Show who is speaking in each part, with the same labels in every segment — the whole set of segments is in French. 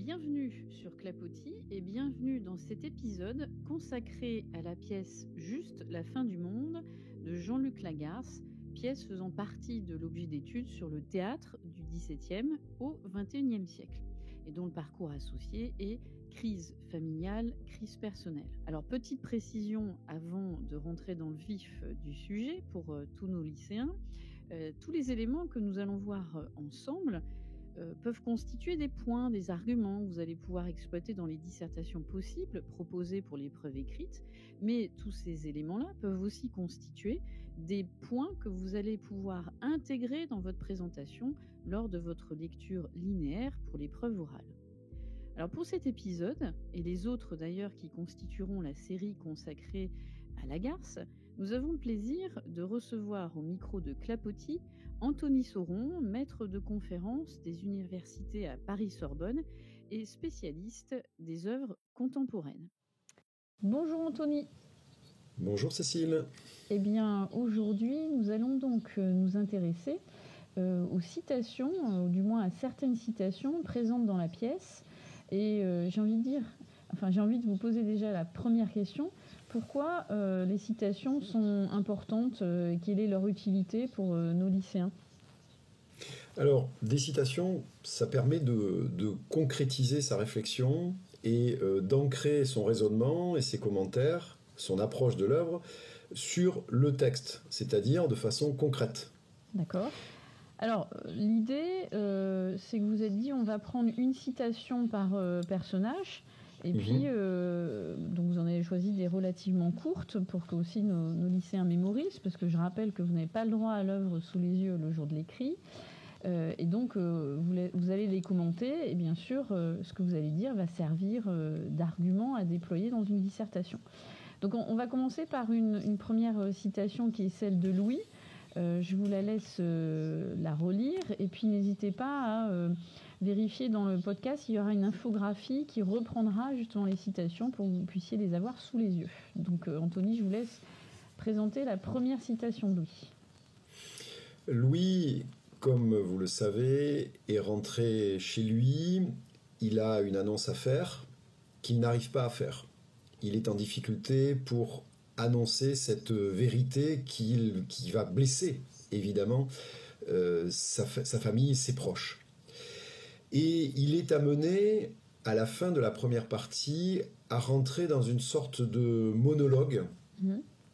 Speaker 1: Bienvenue sur Clapotis et bienvenue dans cet épisode consacré à la pièce Juste la fin du monde de Jean-Luc Lagarce, pièce faisant partie de l'objet d'études sur le théâtre du XVIIe au XXIe siècle et dont le parcours associé est crise familiale, crise personnelle. Alors petite précision avant de rentrer dans le vif du sujet pour tous nos lycéens, tous les éléments que nous allons voir ensemble peuvent constituer des points, des arguments que vous allez pouvoir exploiter dans les dissertations possibles proposées pour l'épreuve écrite, mais tous ces éléments-là peuvent aussi constituer des points que vous allez pouvoir intégrer dans votre présentation lors de votre lecture linéaire pour l'épreuve orale. Alors pour cet épisode, et les autres d'ailleurs qui constitueront la série consacrée à Lagarce, nous avons le plaisir de recevoir au micro de Clapotis Anthony Sauron, maître de conférence des universités à Paris-Sorbonne et spécialiste des œuvres contemporaines. Bonjour Anthony.
Speaker 2: Bonjour Cécile.
Speaker 1: Eh bien aujourd'hui nous allons donc nous intéresser aux citations, ou du moins à certaines citations présentes dans la pièce. Et j'ai envie de vous poser déjà la première question. Pourquoi les citations sont importantes et quelle est leur utilité pour nos lycéens ?
Speaker 2: Alors, des citations, ça permet de concrétiser sa réflexion et d'ancrer son raisonnement et ses commentaires, son approche de l'œuvre, sur le texte, c'est-à-dire de façon concrète.
Speaker 1: D'accord. Alors, l'idée, c'est que vous êtes dit on va prendre une citation par personnage, et puis donc vous en avez choisi des relativement courtes pour que aussi nos lycéens mémorisent, parce que je rappelle que vous n'avez pas le droit à l'œuvre sous les yeux le jour de l'écrit, et donc vous allez les commenter, et bien sûr, ce que vous allez dire va servir d'argument à déployer dans une dissertation. Donc on va commencer par une première citation qui est celle de Louis. Je vous la laisse la relire et puis n'hésitez pas à vérifier dans le podcast, il y aura une infographie qui reprendra justement les citations pour que vous puissiez les avoir sous les yeux. Donc Anthony, je vous laisse présenter la première citation de Louis.
Speaker 2: Louis, comme vous le savez, est rentré chez lui, il a une annonce à faire qu'il n'arrive pas à faire. Il est en difficulté pour annoncer cette vérité qui va blesser, évidemment, sa famille, ses proches. Et il est amené, à la fin de la première partie, à rentrer dans une sorte de monologue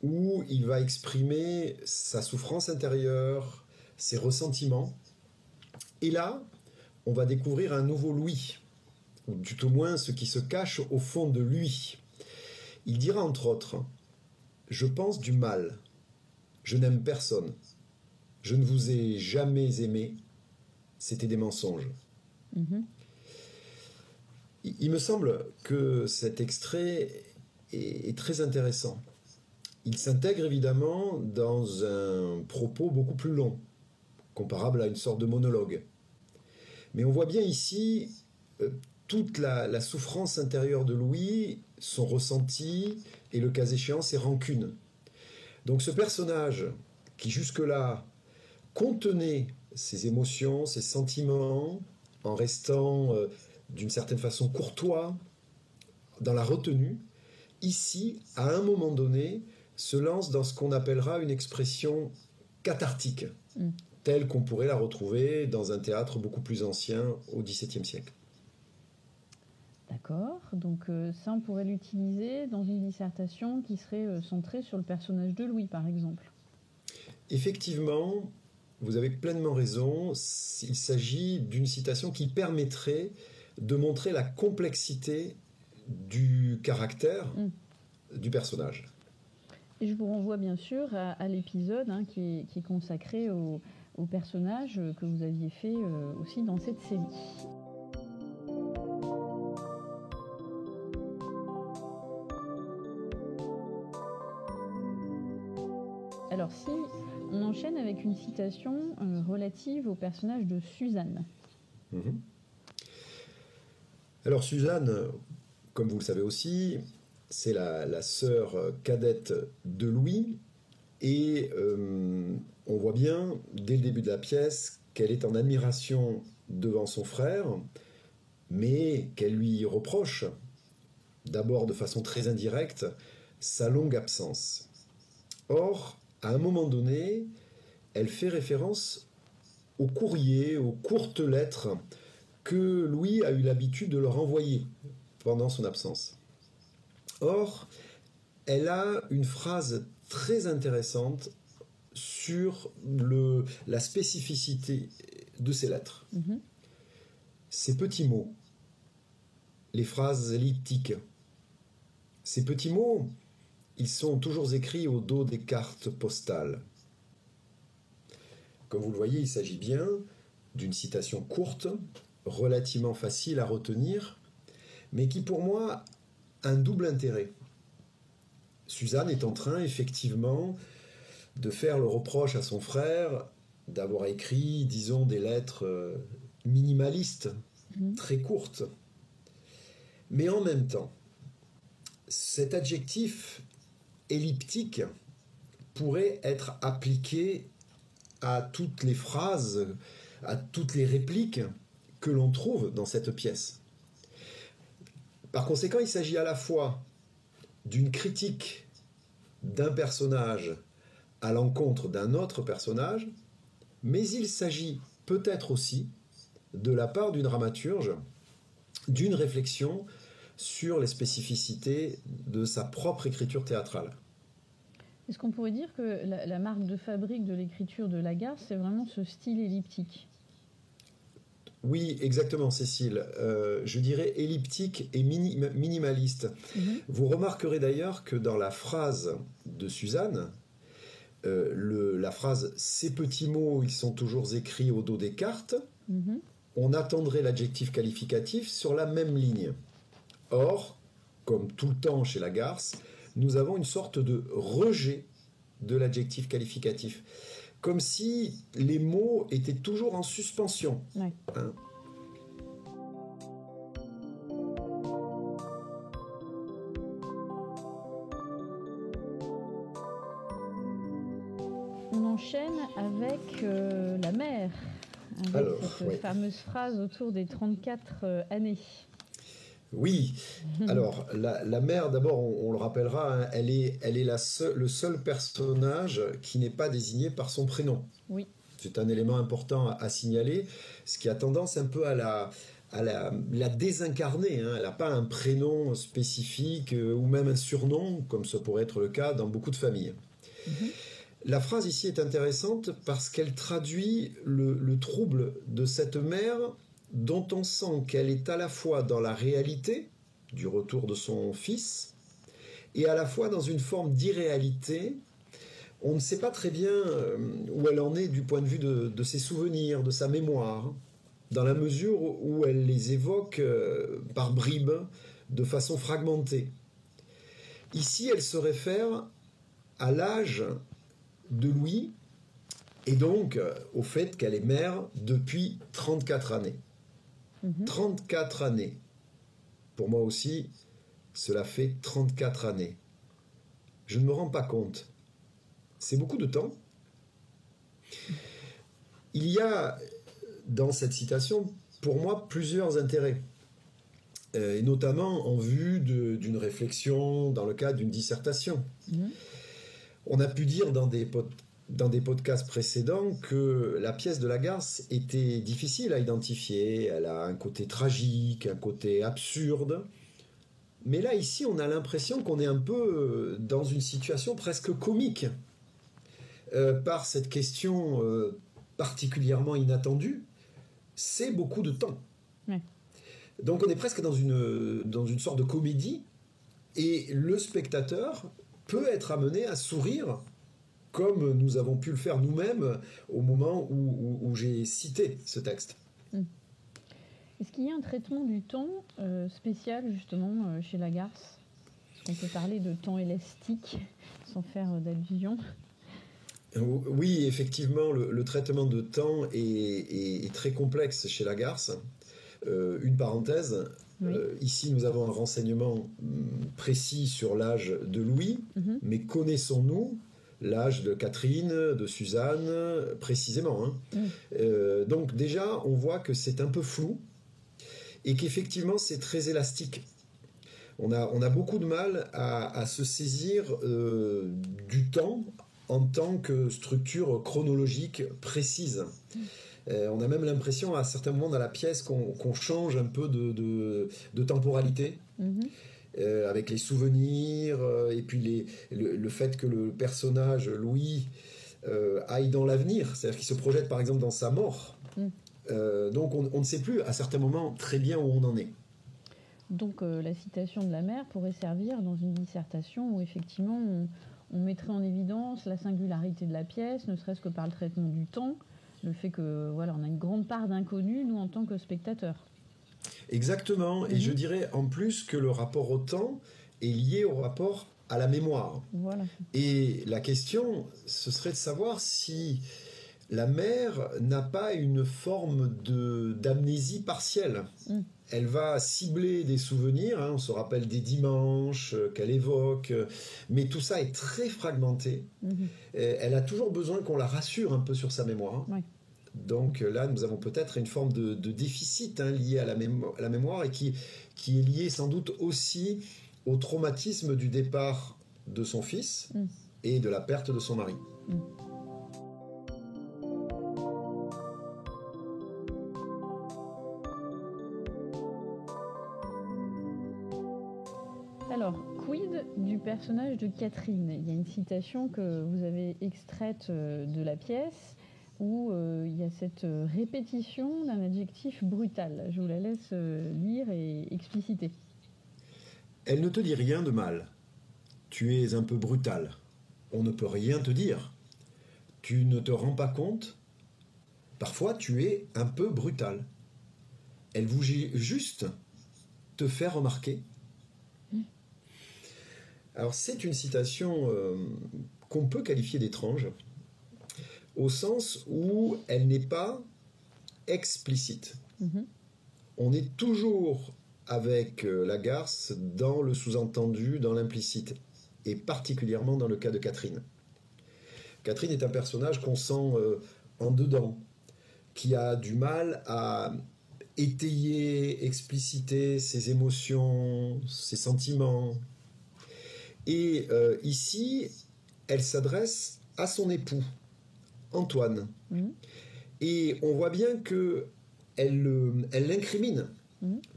Speaker 2: où il va exprimer sa souffrance intérieure, ses ressentiments. Et là, on va découvrir un nouveau Louis, ou tout au moins ce qui se cache au fond de lui. Il dira entre autres: « Je pense du mal. Je n'aime personne. Je ne vous ai jamais aimé. C'était des mensonges. » Il me semble que cet extrait est très intéressant. Il s'intègre évidemment dans un propos beaucoup plus long, comparable à une sorte de monologue. Mais on voit bien ici toute la souffrance intérieure de Louis, son ressenti et le cas échéant ses rancunes. Donc ce personnage qui jusque-là contenait ses émotions, ses sentiments, en restant d'une certaine façon courtois, dans la retenue, ici, à un moment donné, se lance dans ce qu'on appellera une expression cathartique, telle qu'on pourrait la retrouver dans un théâtre beaucoup plus ancien au XVIIe siècle.
Speaker 1: D'accord, donc ça on pourrait l'utiliser dans une dissertation qui serait centrée sur le personnage de Louis par exemple.
Speaker 2: Effectivement, vous avez pleinement raison, il s'agit d'une citation qui permettrait de montrer la complexité du caractère du personnage.
Speaker 1: Et je vous renvoie bien sûr à l'épisode qui est consacré au personnage que vous aviez fait aussi dans cette série. Alors si on enchaîne avec une citation relative au personnage de Suzanne.
Speaker 2: Alors Suzanne, comme vous le savez aussi, c'est la sœur cadette de Louis et on voit bien dès le début de la pièce qu'elle est en admiration devant son frère mais qu'elle lui reproche, d'abord de façon très indirecte, sa longue absence. Or, à un moment donné, elle fait référence au courrier, aux courtes lettres que Louis a eu l'habitude de leur envoyer pendant son absence. Or, elle a une phrase très intéressante sur la spécificité de ces lettres. Ces petits mots, les phrases elliptiques, ces petits mots, ils sont toujours écrits au dos des cartes postales. Comme vous le voyez, il s'agit bien d'une citation courte, relativement facile à retenir, mais qui pour moi a un double intérêt. Suzanne est en train effectivement de faire le reproche à son frère d'avoir écrit, disons, des lettres minimalistes, très courtes. Mais en même temps, cet adjectif elliptique pourrait être appliqué à toutes les phrases, à toutes les répliques que l'on trouve dans cette pièce. Par conséquent, il s'agit à la fois d'une critique d'un personnage à l'encontre d'un autre personnage, mais il s'agit peut-être aussi, de la part du dramaturge, d'une réflexion sur les spécificités de sa propre écriture théâtrale.
Speaker 1: Est-ce qu'on pourrait dire que la marque de fabrique de l'écriture de Lagarce, c'est vraiment ce style elliptique ?
Speaker 2: Oui, exactement, Cécile. Je dirais elliptique et minimaliste. Vous remarquerez d'ailleurs que dans la phrase de Suzanne, la phrase « ces petits mots, ils sont toujours écrits au dos des cartes », on attendrait l'adjectif qualificatif sur la même ligne. Or, comme tout le temps chez Lagarce, nous avons une sorte de rejet de l'adjectif qualificatif. Comme si les mots étaient toujours en suspension.
Speaker 1: Ouais.
Speaker 2: Hein ?
Speaker 1: On enchaîne avec la mère, avec cette fameuse phrase autour des 34 années.
Speaker 2: Oui, alors la mère, d'abord, on le rappellera, hein, elle est le seul personnage qui n'est pas désigné par son prénom.
Speaker 1: Oui.
Speaker 2: C'est un élément important à signaler, ce qui a tendance un peu à la désincarner. Hein. Elle n'a pas un prénom spécifique ou même un surnom, comme ça pourrait être le cas dans beaucoup de familles. La phrase ici est intéressante parce qu'elle traduit le trouble de cette mère dont on sent qu'elle est à la fois dans la réalité du retour de son fils et à la fois dans une forme d'irréalité. On ne sait pas très bien où elle en est du point de vue de ses souvenirs, de sa mémoire, dans la mesure où elle les évoque par bribes, de façon fragmentée. Ici, elle se réfère à l'âge de Louis et donc au fait qu'elle est mère depuis 34 années. 34 années. Pour moi aussi, cela fait 34 années. Je ne me rends pas compte. C'est beaucoup de temps. Il y a dans cette citation, pour moi, plusieurs intérêts. Et notamment en vue d'une réflexion dans le cadre d'une dissertation. On a pu dire dans des podcasts précédents que la pièce de Lagarce était difficile à identifier. Elle a un côté tragique, un côté absurde. Mais là, ici, on a l'impression qu'on est un peu dans une situation presque comique par cette question particulièrement inattendue. C'est beaucoup de temps.
Speaker 1: Ouais.
Speaker 2: Donc on est presque dans une sorte de comédie et le spectateur peut être amené à sourire comme nous avons pu le faire nous-mêmes au moment où j'ai cité ce texte.
Speaker 1: Est-ce qu'il y a un traitement du temps spécial justement chez Lagarce ? Est-ce qu'on peut parler de temps élastique sans faire d'allusion ?
Speaker 2: Oui, effectivement, le traitement de temps est très complexe chez Lagarce. Une parenthèse, oui. Ici nous avons un renseignement précis sur l'âge de Louis, mais connaissons-nous l'âge de Catherine, de Suzanne, précisément. Donc déjà, on voit que c'est un peu flou. et qu'effectivement c'est très élastique. On a beaucoup de mal à se saisir du temps en tant que structure chronologique précise. On a même l'impression à certains moments dans la pièce qu'on change un peu de temporalité. Avec les souvenirs et puis le fait que le personnage Louis aille dans l'avenir, c'est-à-dire qu'il se projette par exemple dans sa mort. Donc on ne sait plus à certains moments très bien où on en est.
Speaker 1: Donc la citation de la mère pourrait servir dans une dissertation où effectivement on mettrait en évidence la singularité de la pièce, ne serait-ce que par le traitement du temps, le fait que voilà, on a une grande part d'inconnu, nous en tant que spectateurs.
Speaker 2: Exactement, et je dirais en plus que le rapport au temps est lié au rapport à la mémoire.
Speaker 1: Voilà.
Speaker 2: Et la question, ce serait de savoir si la mère n'a pas une forme d'amnésie partielle. Elle va cibler des souvenirs, on se rappelle des dimanches qu'elle évoque, mais tout ça est très fragmenté. Elle a toujours besoin qu'on la rassure un peu sur sa mémoire.
Speaker 1: Oui.
Speaker 2: Donc là, nous avons peut-être une forme de déficit lié à la mémoire et qui est lié sans doute aussi au traumatisme du départ de son fils et de la perte de son mari. Alors, quid du personnage de Catherine ? Il y a une citation que vous avez extraite de la pièce où il y a cette répétition d'un adjectif brutal. Je vous la laisse lire et expliciter. Elle ne te dit rien de mal. Tu es un peu brutal. On ne peut rien te dire. Tu ne te rends pas compte ? Parfois, tu es un peu brutal. Elle voulait juste te faire remarquer. Alors, c'est une citation qu'on peut qualifier d'étrange, au sens où elle n'est pas explicite. On est toujours avec Lagarce dans le sous-entendu, dans l'implicite, et particulièrement dans le cas de Catherine. Catherine est un personnage qu'on sent en dedans, qui a du mal à étayer, expliciter ses émotions, ses sentiments. Et ici, elle s'adresse à son époux, Antoine. Et on voit bien qu'elle l'incrimine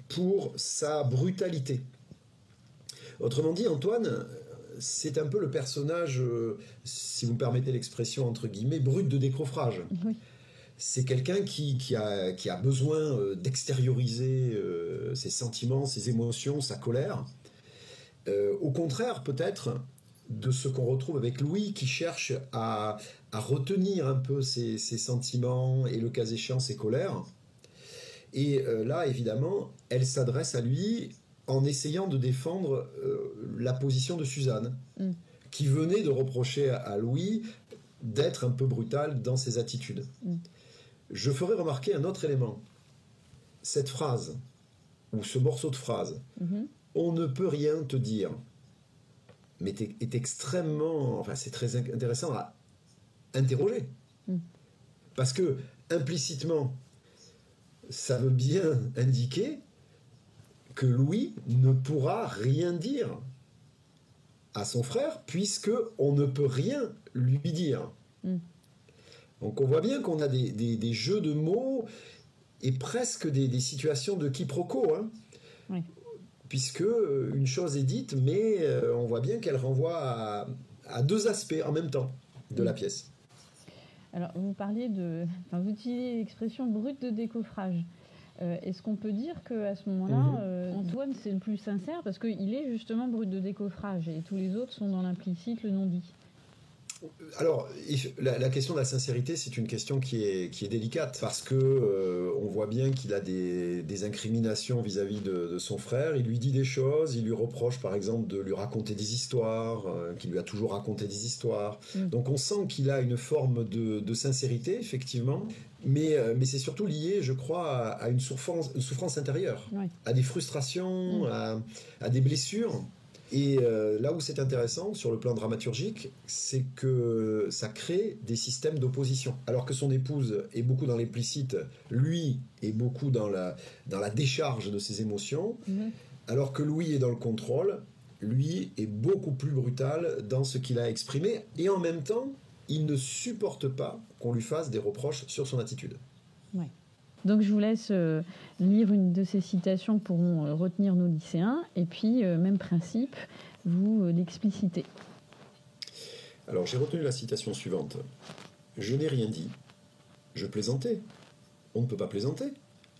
Speaker 2: pour sa brutalité. Autrement dit, Antoine, c'est un peu le personnage, si vous me permettez l'expression entre guillemets, brut de décoffrage. C'est quelqu'un qui a besoin d'extérioriser ses sentiments, ses émotions, sa colère. Au contraire, peut-être, de ce qu'on retrouve avec Louis, qui cherche à retenir un peu ses sentiments et, le cas échéant, ses colères. Et là, évidemment, elle s'adresse à lui en essayant de défendre la position de Suzanne, qui venait de reprocher à Louis d'être un peu brutal dans ses attitudes. Je ferai remarquer un autre élément. Cette phrase, ou ce morceau de phrase, on ne peut rien te dire, mais est extrêmement, enfin c'est très intéressant à interroger. Parce que, implicitement, ça veut bien indiquer que Louis ne pourra rien dire à son frère, puisque on ne peut rien lui dire. Donc on voit bien qu'on a des jeux de mots et presque des situations de quiproquo, puisque une chose est dite, mais on voit bien qu'elle renvoie à deux aspects en même temps de la pièce. Alors, vous utilisez l'expression brute de décoffrage. Est-ce qu'on peut dire qu'à ce moment-là, Antoine, c'est le plus sincère, parce qu'il est justement brut de décoffrage, et tous les autres sont dans l'implicite, le non-dit? Alors, la question de la sincérité, c'est une question qui est délicate, parce que on voit bien qu'il a des incriminations vis-à-vis de son frère. Il lui dit des choses, il lui reproche par exemple de lui raconter des histoires, qu'il lui a toujours raconté des histoires. Donc on sent qu'il a une forme de sincérité, effectivement, mais c'est surtout lié, je crois, à une souffrance intérieure, à des frustrations, à des blessures. Et là où c'est intéressant sur le plan dramaturgique, c'est que ça crée des systèmes d'opposition. Alors que son épouse est beaucoup dans l'implicite, lui est beaucoup dans la décharge de ses émotions, alors que Louis est dans le contrôle, lui est beaucoup plus brutal dans ce qu'il a exprimé, et en même temps, il ne supporte pas qu'on lui fasse des reproches sur son attitude.
Speaker 1: Ouais. Donc je vous laisse lire une de ces citations que pourront retenir nos lycéens, et puis, même principe, vous l'explicitez.
Speaker 2: Alors j'ai retenu la citation suivante. Je n'ai rien dit. Je plaisantais. On ne peut pas plaisanter.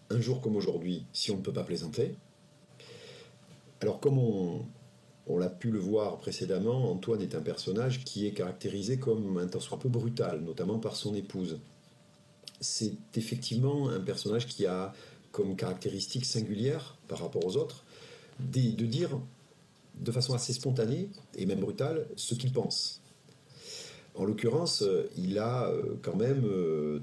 Speaker 2: Un jour comme aujourd'hui, si on ne peut pas plaisanter. Alors comme on l'a pu le voir précédemment, Antoine est un personnage qui est caractérisé comme un tant soit peu brutal, notamment par son épouse. C'est effectivement un personnage qui a comme caractéristique singulière par rapport aux autres de dire de façon assez spontanée et même brutale ce qu'il pense. En l'occurrence, il a quand même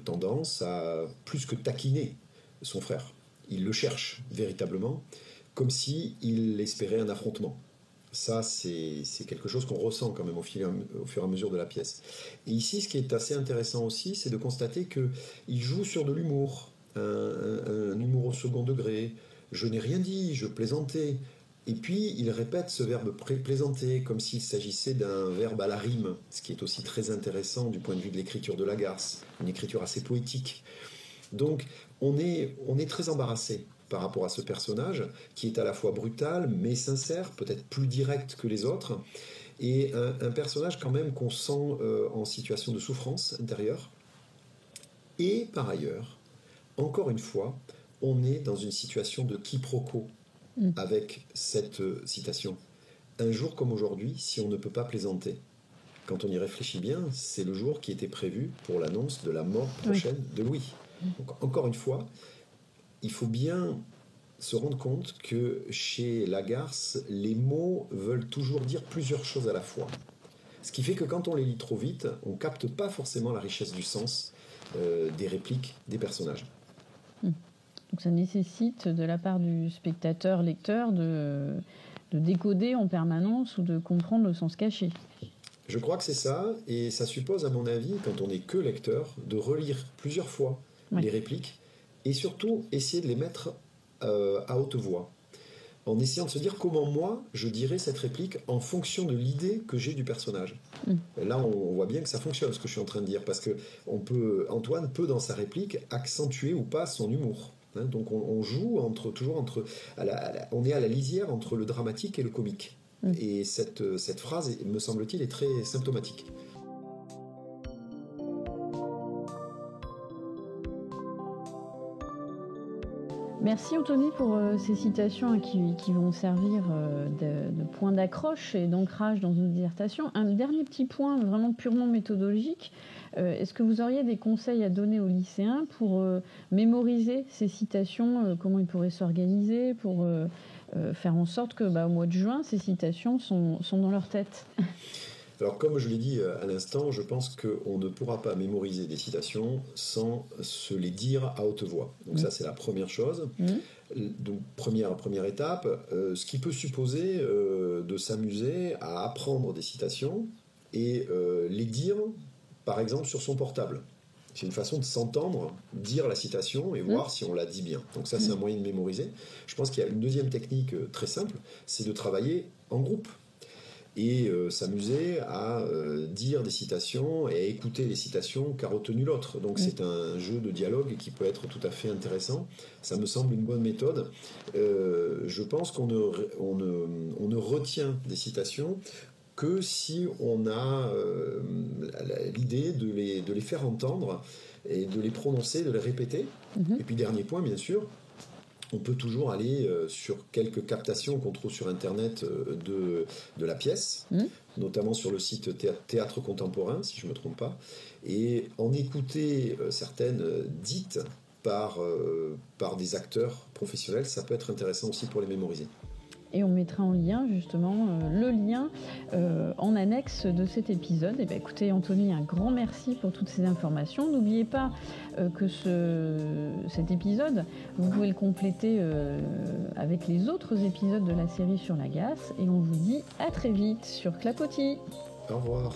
Speaker 2: tendance à plus que taquiner son frère. Il le cherche véritablement, comme s'il espérait un affrontement. Ça, c'est quelque chose qu'on ressent quand même au fur et à mesure de la pièce. Et ici, ce qui est assez intéressant aussi, c'est de constater qu'il joue sur de l'humour, un humour au second degré. Je n'ai rien dit, je plaisantais. Et puis, il répète ce verbe plaisanter, comme s'il s'agissait d'un verbe à la rime, ce qui est aussi très intéressant du point de vue de l'écriture de Lagarce, une écriture assez poétique. Donc, on est très embarrassé par rapport à ce personnage, qui est à la fois brutal, mais sincère, peut-être plus direct que les autres, et un personnage quand même qu'on sent en situation de souffrance intérieure. Et par ailleurs, encore une fois, on est dans une situation de quiproquo avec cette citation. Un jour comme aujourd'hui, si on ne peut pas plaisanter. Quand on y réfléchit bien, c'est le jour qui était prévu pour l'annonce de la mort prochaine de Louis. Donc, encore une fois, il faut bien se rendre compte que chez Lagarce, les mots veulent toujours dire plusieurs choses à la fois. Ce qui fait que quand on les lit trop vite, on ne capte pas forcément la richesse du sens des répliques des personnages.
Speaker 1: Donc ça nécessite de la part du spectateur-lecteur de décoder en permanence ou de comprendre le sens caché.
Speaker 2: Je crois que c'est ça, et ça suppose, à mon avis, quand on n'est que lecteur, de relire plusieurs fois les répliques, et surtout essayer de les mettre à haute voix, en essayant de se dire comment moi je dirais cette réplique en fonction de l'idée que j'ai du personnage. Là on voit bien que ça fonctionne ce que je suis en train de dire, parce que Antoine peut dans sa réplique accentuer ou pas son humour. Donc on joue on est à la lisière entre le dramatique et le comique. Et cette phrase, me semble-t-il, est très symptomatique.
Speaker 1: Merci Anthony pour ces citations qui vont servir de point d'accroche et d'ancrage dans une dissertation. Un dernier petit point vraiment purement méthodologique. Est-ce que vous auriez des conseils à donner aux lycéens pour mémoriser ces citations, comment ils pourraient s'organiser pour faire en sorte que au mois de juin, ces citations sont dans leur tête?
Speaker 2: Alors, comme je l'ai dit à l'instant, je pense qu'on ne pourra pas mémoriser des citations sans se les dire à haute voix. Donc ça, c'est la première chose. Donc, première étape, ce qui peut supposer de s'amuser à apprendre des citations et les dire, par exemple, sur son portable. C'est une façon de s'entendre, dire la citation et voir si on la dit bien. Donc ça, c'est un moyen de mémoriser. Je pense qu'il y a une deuxième technique très simple, c'est de travailler en groupe. Et s'amuser à dire des citations et à écouter les citations qu'a retenu l'autre. Donc c'est un jeu de dialogue qui peut être tout à fait intéressant. Ça me semble une bonne méthode. Je pense qu'on ne retient des citations que si on a l'idée de les faire entendre et de les prononcer, de les répéter. Et puis dernier point, bien sûr, on peut toujours aller sur quelques captations qu'on trouve sur Internet de la pièce, notamment sur le site Théâtre Contemporain, si je ne me trompe pas, et en écouter certaines dites par des acteurs professionnels, ça peut être intéressant aussi pour les mémoriser.
Speaker 1: Et on mettra en lien, justement, le lien en annexe de cet épisode. Et bien, écoutez, Anthony, un grand merci pour toutes ces informations. N'oubliez pas que cet épisode, vous pouvez le compléter avec les autres épisodes de la série sur l'agace. Et on vous dit à très vite sur Clapotis.
Speaker 2: Au revoir.